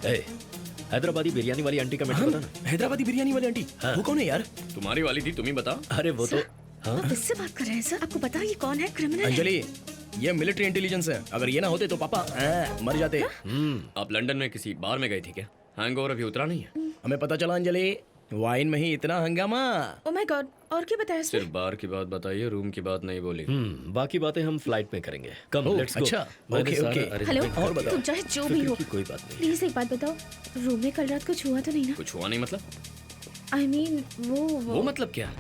ए, हैदराबादी बिरयानी वाली आंटी का मैटर बता ना। हैदराबादी बिरयानी वाली आंटी? हाँ। वो कौन है यार? तुम्हारी वाली थी, तुम ही बताओ। अरे वो तो हाँ आप इससे बात कर रहे हैं सर? आपको पता है ये कौन है? क्रिमिनल है। अंजलि, ये मिलिट्री इंटेलिजेंस है। अगर ये ना होते तो पापा मर जाते। आप लंदन में किसी बार में गई थी क्या? हैंगओवर अभी उतरा नहीं है? हमें पता चला अंजलि, वाइन में ही इतना हंगामा। ओह माय गॉड, और क्या बताया इसने? सिर्फ बार की बात बताइए, रूम की बात नहीं बोली। बाकी बातें हम फ्लाइट में करेंगे। कम ओह, लेट्स गो। अच्छा, ओके, ओके। हेलो, और बताओ। तुम चाहे जो भी हो, कोई बात नहीं। प्लीज एक बात बताओ, रूम में कल रात कुछ हुआ तो नहीं ना? कुछ हुआ नहीं मतलब? आई मीन वो मतलब क्या?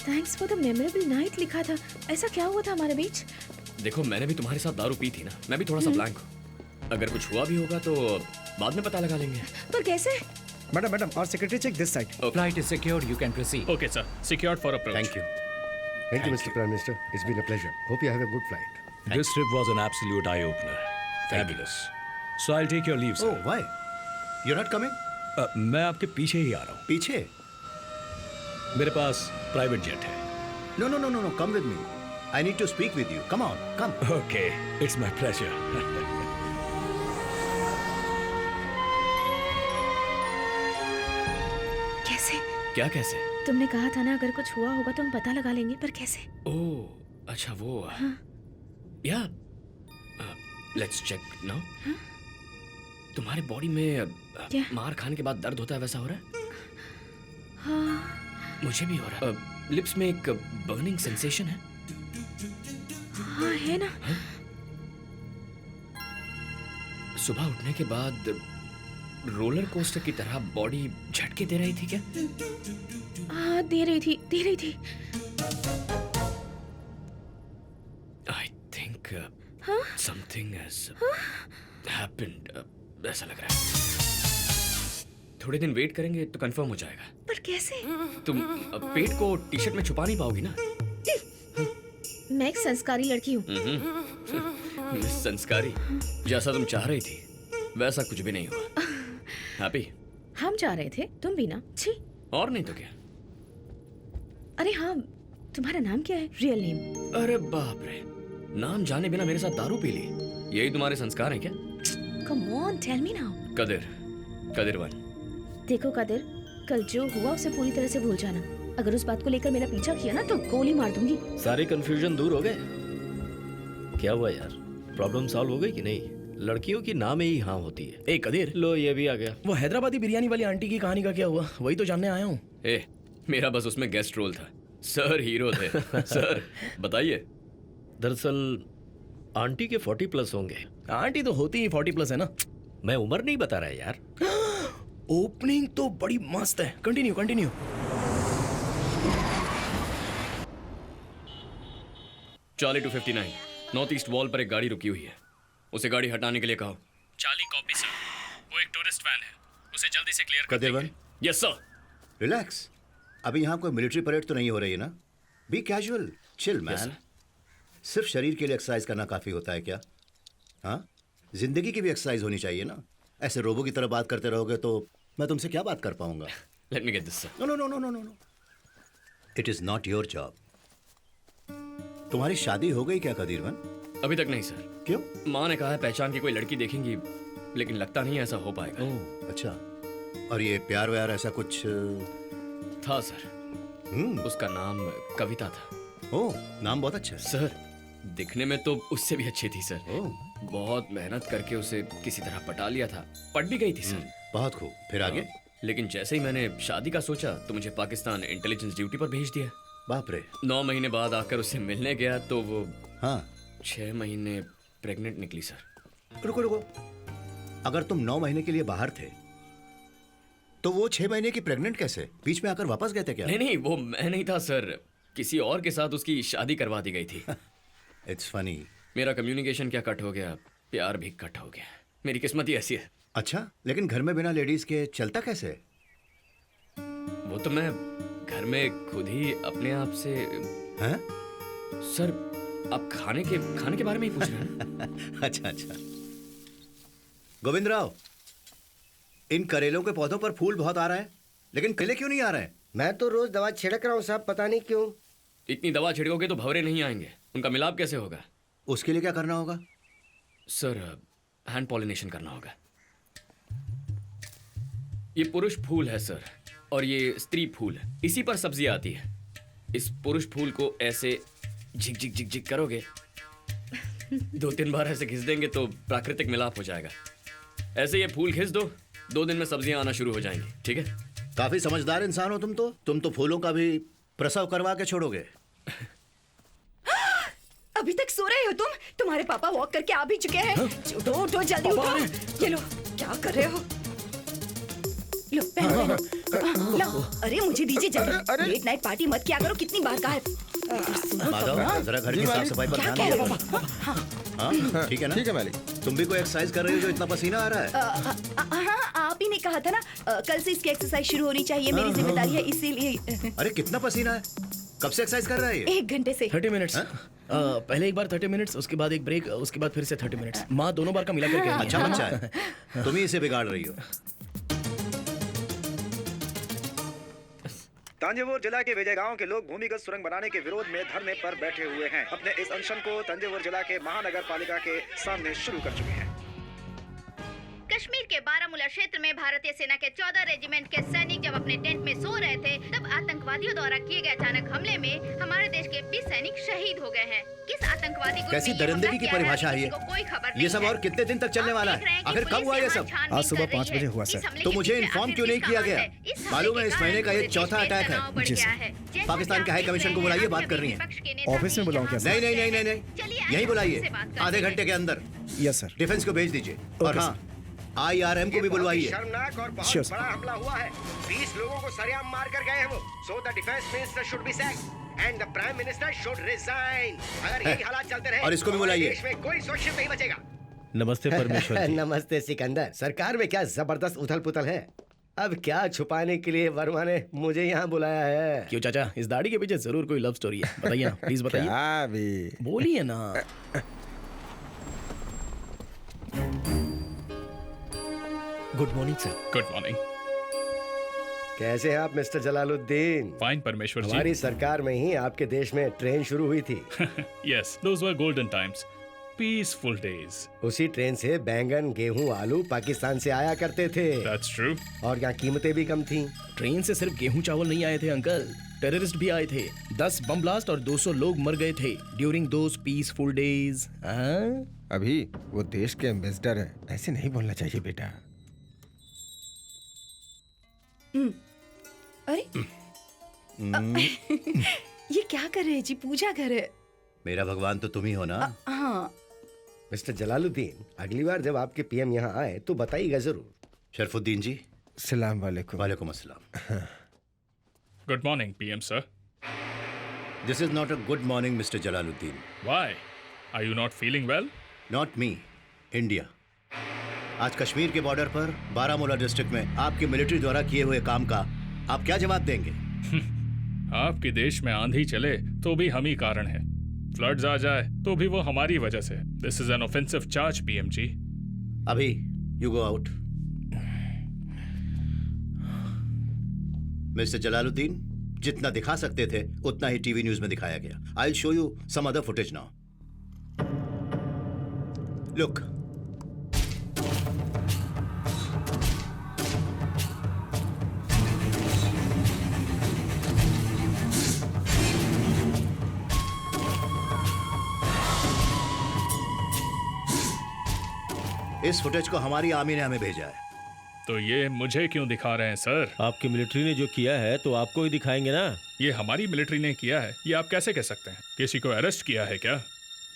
Thanks for the memorable night लिखा था, ऐसा क्या हुआ था हमारे बीच? देखो, मैंने भी तुम्हारे साथ दारू पी थी ना, मैं भी थोड़ा सा ब्लैंक हूँ। अगर कुछ हुआ भी होगा तो बाद में पता लगा लेंगे। पर कैसे? Madam, our secretary check this side. Flight is secured. You can proceed. Okay, sir. Secured for approach. Thank you. Thank you, Mr. Prime Minister. It's been a pleasure. Hope you have a good flight. This trip was an absolute eye-opener. Fabulous. So I'll take your leave, sir. Oh, why? You're not coming? मैं आपके पीछे ही आ रहा हूँ। पीछे? मेरे पास private jet है। No. Come with me. I need to speak with you. Come on, come. Okay, it's my pleasure. कैसे? क्या कैसे? तुमने कहा था ना अगर कुछ हुआ होगा तो हम पता लगा लेंगे, पर कैसे? ओह, अच्छा वो। या लेट्स चेक नाउ। तुम्हारे बॉडी में क्या? मार खाने के बाद दर्द होता है, वैसा हो रहा है? हाँ मुझे भी हो रहा है। लिप्स में एक बर्निंग सेंसेशन है। हाँ है ना। सुबह उठने के बाद रोलर कोस्टर की तरह बॉडी झटके दे रही थी क्या? हाँ दे रही थी। I think something has happened, ऐसा लग रहा है। थोड़े दिन वेट करेंगे तो कंफर्म हो जाएगा। पर कैसे? तुम पेट को टी शर्ट में छुपा नहीं पाओगी ना? मैं एक संस्कारी लड़की हूँ। मिस संस्कारी, जैसा तुम चाह रही थी वैसा कुछ भी नहीं हुआ। हैप्पी? हम जा रहे थे, तुम भी ना। छी। और नहीं तो क्या। अरे हाँ, तुम्हारा नाम क्या है? Real name? अरे बाप रे, नाम जाने बिना मेरे साथ दारू पी ली, यही तुम्हारे संस्कार हैं क्या? Come on, tell me now. Kadir one. देखो कदिर, कल जो हुआ उसे पूरी तरह से भूल जाना। अगर उस बात को लेकर मेरा पीछा किया ना तो गोली मार दूंगी। सारे कंफ्यूजन दूर हो गए? क्या हुआ यार, प्रॉब्लम सॉल्व हो गई कि नहीं? लड़कियों की नाम ही हाँ होती है। ए कदीर, लो ये भी आ गया। वो हैदराबादी बिरयानी वाली आंटी की कहानी का क्या हुआ? वही तो जानने आया हूँ। ए, मेरा बस उसमें गेस्ट रोल था, सर हीरो थे। सर बताइए। दरअसल आंटी के 40+ होंगे। आंटी तो होती ही 40+ है ना। मैं उम्र नहीं बता रहा है यार। ओपनिंग तो बड़ी मस्त है। Continue. Charlie 259 north east wall पर एक गाड़ी रुकी हुई है, उसे गाड़ी हटाने के लिए कहो। Charlie copy sir. वो एक टूरिस्ट वैन है, उसे जल्दी से क्लियर कर कदिर दीजिए। One, yes sir. रिलैक्स। अभी यहाँ कोई मिलिट्री परेड तो नहीं हो रही है ना? Be casual, chill Yes, man. sir. सिर्फ शरीर के लिए एक्सरसाइज करना काफी होता है क्या? हाँ, जिंदगी की भी एक्सरसाइज होनी चाहिए ना। ऐसे रोबो की तरह बात करते रहोगे तो मैं तुमसे क्या बात कर पाऊंगा? Let me get this sir. No. It is not your job. तुम्हारी शादी हो गई क्या कदीरवन? अभी तक नहीं सर। क्यों? माँ ने कहा है पहचान की कोई लड़की देखेंगी, लेकिन लगता नहीं ऐसा हो पाएगा। ओह अच्छा। और ये प्यार व्यार ऐसा कुछ? था सर, उसका नाम कविता था। ओह, नाम बहुत अच्छा है। सर दिखने में तो उससे भी अच्छी थी सर। ओह, बहुत मेहनत करके उसे किसी तरह पटा लिया था, पट भी गई थी सर। बहुत खूब। फिर आगे? लेकिन जैसे ही मैंने शादी का सोचा तो मुझे पाकिस्तान इंटेलिजेंस ड्यूटी पर भेज दिया। बाप रे। 9 महीने बाद आकर उससे मिलने गया तो वो हाँ, 6 महीने प्रेग्नेंट निकली सर। रुको। अगर तुम 9 महीने के लिए बाहर थे तो वो 6 महीने की प्रेग्नेंट कैसे? बीच में आकर वापस गए थे क्या? नहीं, वो मैं नहीं था सर, किसी और के साथ उसकी शादी करवा दी गई थी। It's funny. मेरा कम्युनिकेशन क्या कट हो गया, प्यार भी कट हो गया। मेरी किस्मत ही ऐसी है। अच्छा, लेकिन घर में बिना लेडीज के चलता कैसे? वो तो मैं घर में खुद ही अपने आप से। हैं? सर आप खाने के बारे में ही पूछ रहे हैं? अच्छा। गोविंद राव, इन करेलों के पौधों पर फूल बहुत आ रहे हैं, लेकिन केले क्यों नहीं आ रहे हैं? मैं तो रोज दवा छिड़क रहा हूँ साहब, पता नहीं क्यों। इतनी दवा छिड़कोगे तो भंवरे नहीं आएंगे, उनका मिलाप कैसे होगा? उसके लिए क्या करना होगा? सर हैंड पॉलिनेशन करना होगा। ये पुरुष फूल है सर, और ये स्त्री फूल है। इसी पर सब्जियां आती है। इस पुरुष फूल को ऐसे झिक झिक झिक झिक करोगे, 2-3 बार ऐसे घिस देंगे तो प्राकृतिक मिलाप हो जाएगा। ऐसे ये फूल घिस दो, 2 दिन में सब्जियां आना शुरू हो जाएंगी। ठीक है? काफी समझदार इंसान हो तुम तो फूलों का भी प्रसव करवा के छोड़ोगे। अभी तक सो रहे हो तुम? तुम्हारे पापा वॉक करके आ भी चुके हैं। उठो उठो जल्दी उठो। ये लो, क्या कर रहे हो? लो पहनो। लो, अरे मुझे दीजिए जल्दी। लेट नाइट पार्टी मत किया करो, कितनी बार कहा है। माधव, जरा घर की साफ सफाई पर क्या ध्यान कह दो। रहे हो? हाँ, ठीक है ना? ठीक है मालिक। तुम भी कोई एक्सरसाइज कर रही हो जो इतना पसीना आ रहा है? हाँ, आप ही ने कहा था ना, कल से इसकी एक्सरसाइज शुरू होनी चाहिए, मेरी जिम्मेदारी है, इसीलिए। अरे कितना पसीना है? कब से एक्सरसाइज कर रहा है ये? 1 घंटे से। 30 मिनट्स। पहले एक बार 30 मिनट्स, उसके बाद एक ब्रेक, उसके बाद फिर से 30 मिनट्स। माँ दोनों बार का मिला करके। अच्छा बच्चा है, तुम ही इसे बिगाड़ रही हो। तंजावुर जिला के विजय गांव के लोग भूमिगत सुरंग बनाने के विरोध में धरने पर बैठे हुए हैं। अपने इस अनशन को तंजावुर जिला के महानगर पालिका के सामने शुरू कर चुके हैं। कश्मीर के बारामूला क्षेत्र में भारतीय सेना के 14 रेजिमेंट के सैनिक जब अपने टेंट में सो रहे थे, तब आतंकवादियों द्वारा किए गए अचानक हमले में हमारे देश के 20 सैनिक शहीद हो गए हैं। किस आतंकवादी ग्रुप कैसी ने ये दरिंदगी हमला की किया है, परिभाषा है किसी ये? को कोई खबर ये सब नहीं और है। कितने दिन तक चलने आप वाला देख रहे है? हैं कि आखिर कब पुलिस हुआ ये यहाँ सब? छानबीन आज सुबह कर रही 5 बजे है। हुआ, इस सर। हमले तो के मुझे पीछे इन्फॉर्म आखिर क्यों नहीं किसका किया हाथ गया? है? इस हमले मालूम है के इस महीने का ये कारण चौथा पूरे देश में अटैक है। तनाव बढ़ जी, गया सर। है। जैसा पाकिस्तान कि के आप हाई देख कमीशन रहे को हैं, बुलाइए, आज बात भी कर रही हैं। विपक्ष के नेता ऑफिस में बुलाऊं क्या, सर? नहीं नहीं नहीं नहीं चलिए, नहीं, यही बुलाइए। से बात करते आधे हैं। घंटे के अंदर यस सर। डिफेंस को भेज दीजिए। और हाँ, IRM को भी बुलवाइए। शर्मनाक और बहुत Sure, sir. बड़ा हमला हुआ है। 20 लोगों को सरेआम मार कर गए हैं वो। So the defense minister should be sacked and the prime minister should resign. अगर यही हालात चलते रहे और इसको भी तो हमारे बुलाइए। देश में कोई सुरक्षित नहीं बचेगा। नमस्ते परमेश्वर जी। नमस्ते सिकंदर। सरकार में क्या जबरदस्त उथल पुथल है। अब क्या छुपाने के लिए वर्मा ने मुझे यहाँ बुलाया है? क्यों चाचा, इस दाढ़ी के पीछे जरूर कोई लव स्टोरी है। बताइए ना, प्लीज बताइए। क्या भी बोलिए ना। Good morning sir. Good morning. कैसे हैं आप मिस्टर जलालुद्दीन? फाइन परमेश्वर जी। हमारी सरकार में ही आपके देश में ट्रेन शुरू हुई थी। यस, दोस वर गोल्डन टाइम्स, पीसफुल डेज। उसी ट्रेन से बैंगन, गेहूं, आलू पाकिस्तान से आया करते थे। That's true. और यहाँ कीमतें भी कम थी। ट्रेन से सिर्फ गेहूं चावल नहीं आए थे अंकल, टेररिस्ट भी आए थे। 10 बम ब्लास्ट और 200 लोग मर गए थे ड्यूरिंग दोस पीसफुल डेज। अभी वो देश के एम्बेसडर हैं, ऐसे नहीं बोलना चाहिए बेटा। अरे ये क्या कर रहे हैं जी? पूजा कर रहे हैं। मेरा भगवान तो तुम ही हो ना। हाँ। मिस्टर जलालुद्दीन, अगली बार जब आपके PM यहाँ आए तो बताइएगा जरूर। शरफुद्दीन जी। सलाम वालेकुम। वालेकुम अस्सलाम। Good morning PM sir. This is not a good morning mister Jalaluddin. Why? Are you not feeling well? Not me, India. आज कश्मीर के बॉर्डर पर बारामूला डिस्ट्रिक्ट में आपकी मिलिट्री द्वारा किए हुए काम का आप क्या जवाब देंगे? आपके देश में आंधी चले तो भी हम ही कारण है, फ्लड्स आ जाए तो भी वो हमारी वजह से। This is an offensive charge PM जी। अभी you go out. Mister Jalaluddin, जितना दिखा सकते थे उतना ही टीवी न्यूज में दिखाया गया। I will show you some other footage now. Look. इस फुटेज को हमारी आर्मी ने हमें भेजा है। तो ये मुझे क्यों दिखा रहे हैं सर? आपकी मिलिट्री ने जो किया है तो आपको ही दिखाएंगे ना। ये हमारी मिलिट्री ने किया है, ये आप कैसे कह सकते हैं? किसी को अरेस्ट किया है क्या,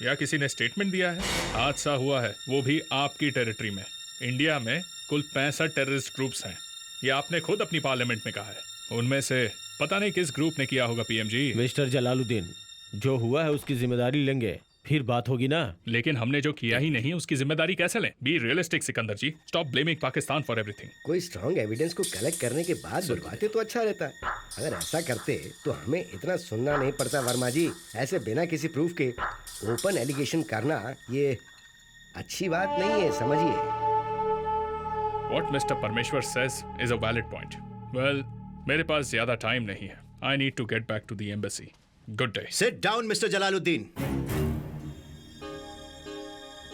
या किसी ने स्टेटमेंट दिया है? हादसा हुआ है, वो भी आपकी टेरिटरी में। इंडिया में कुल 65 टेररिस्ट ग्रुप्स हैं, ये आपने खुद अपनी पार्लियामेंट में कहा है। उनमें से पता नहीं किस ग्रुप ने किया होगा PM जी। मिस्टर जलालुद्दीन, जो हुआ है उसकी जिम्मेदारी लेंगे, फिर बात होगी ना। लेकिन हमने जो किया ही नहीं उसकी जिम्मेदारी कैसे लें? Be realistic Sikandar ji, stop blaming Pakistan for everything. कोई स्ट्रॉन्ग एविडेंस को कलेक्ट करने के बाद बुलवाते तो अच्छा रहता है। अगर ऐसा करते तो हमें इतना सुनना नहीं पड़ता वर्मा जी। ऐसे बिना किसी प्रूफ के ओपन एलिगेशन करना ये अच्छी बात नहीं है, समझिए। What Mr. Parmeshwar says is a valid point. Well, मेरे पास ज्यादा टाइम नहीं है। I need to get back to the embassy. Good day. Sit down, mister Jalaluddin.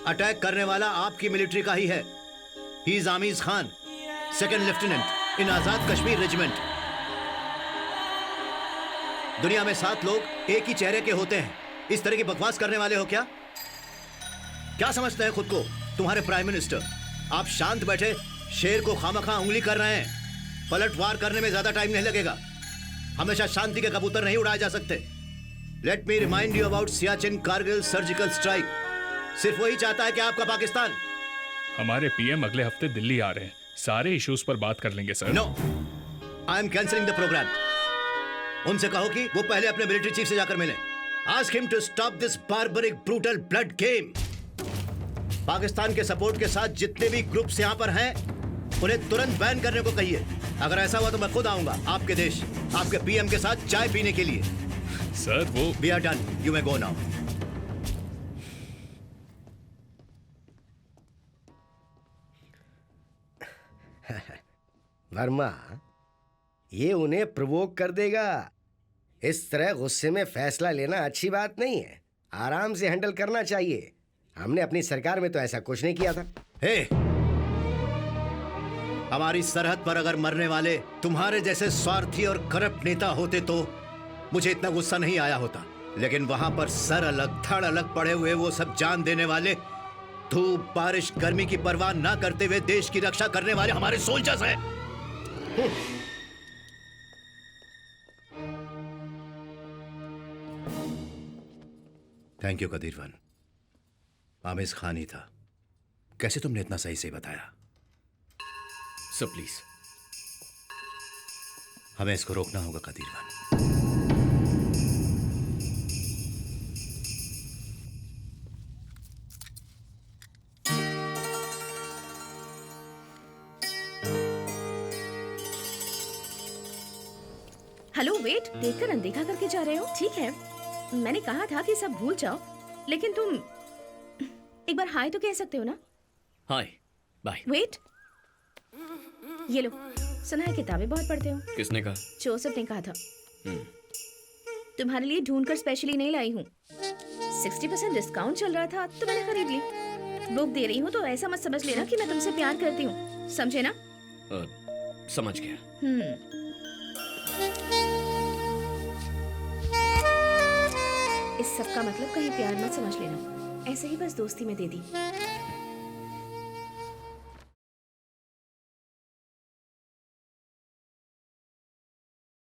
Attack करने वाला आपकी मिलिट्री का ही है। He is Amiz Khan, 2nd lieutenant. In Azad Kashmir regiment. दुनिया में 7 लोग एक ही चेहरे के होते हैं। इस तरह की बकवास करने वाले हो क्या? क्या समझते हैं खुद को तुम्हारे प्राइम मिनिस्टर? आप शांत बैठे शेर को खामखा उंगली कर रहे हैं। पलटवार करने में ज्यादा टाइम नहीं लगेगा। हमेशा शांति के कबूतर नहीं उड़ाए जा सकते। Let me remind you about Siachen Kargil surgical strike. सिर्फ वही चाहता है कि आपका पाकिस्तान। हमारे पीएम अगले हफ्ते दिल्ली आ रहे हैं, सारे इश्यूज पर बात कर लेंगे sir. No, I am cancelling the programme. उनसे कहो कि वो पहले अपने मिलिट्री चीफ से जाकर मिले। Ask him to stop this barbaric brutal blood game. Pakistan के सपोर्ट के साथ जितने भी ग्रुप्स यहाँ पर हैं, उन्हें तुरंत बैन करने को कहिए। अगर ऐसा हुआ तो मैं खुद आऊंगा आपके देश, आपके पीएम के साथ चाय पीने के लिए। सर वो we are done, you may go now. Verma, ये उन्हें प्रोवोक कर देगा। इस तरह गुस्से में फैसला लेना अच्छी बात नहीं है। आराम से हैंडल करना चाहिए। हमने अपनी सरकार में तो ऐसा कुछ नहीं किया था। हे, हमारी सरहद पर अगर मरने वाले तुम्हारे जैसे स्वार्थी और करप्ट नेता होते तो मुझे इतना गुस्सा नहीं आया होता। लेकिन वहां पर सर अलग धड़ अलग पड़े हुए वो सब जान देने वाले, धूप बारिश गर्मी की परवाह ना करते हुए देश की रक्षा करने वाले हमारे सोल्जर्स हैं। थैंक यू कदीरवन। आमिज खान ही था। कैसे तुमने इतना सही से बताया? सर प्लीज, हमें इसको रोकना होगा कदीरवन। हेलो, वेट, देखकर अनदेखा करके जा रहे हो? ठीक है, मैंने कहा था कि सब भूल जाओ, लेकिन तुम एक बार हाय तो कह सकते हो ना? हाय, बाय। वेट, ये लो, सुना है किताबें बहुत पढ़ते हो। किसने कहा? जोसेफ ने कहा था। तुम्हारे लिए ढूंढकर स्पेशली नहीं लाई हूँ। 60% डिस्काउंट चल रहा था तो मैंने खरीद ली। बुक दे रही हूँ तो ऐसा मत समझ लेना कि मैं तुमसे प्यार करती हूँ, समझे ना? समझ गया। इस सब का मतलब कहीं प्यार मत समझ लेना, ऐसे ही बस दोस्ती में दे दी।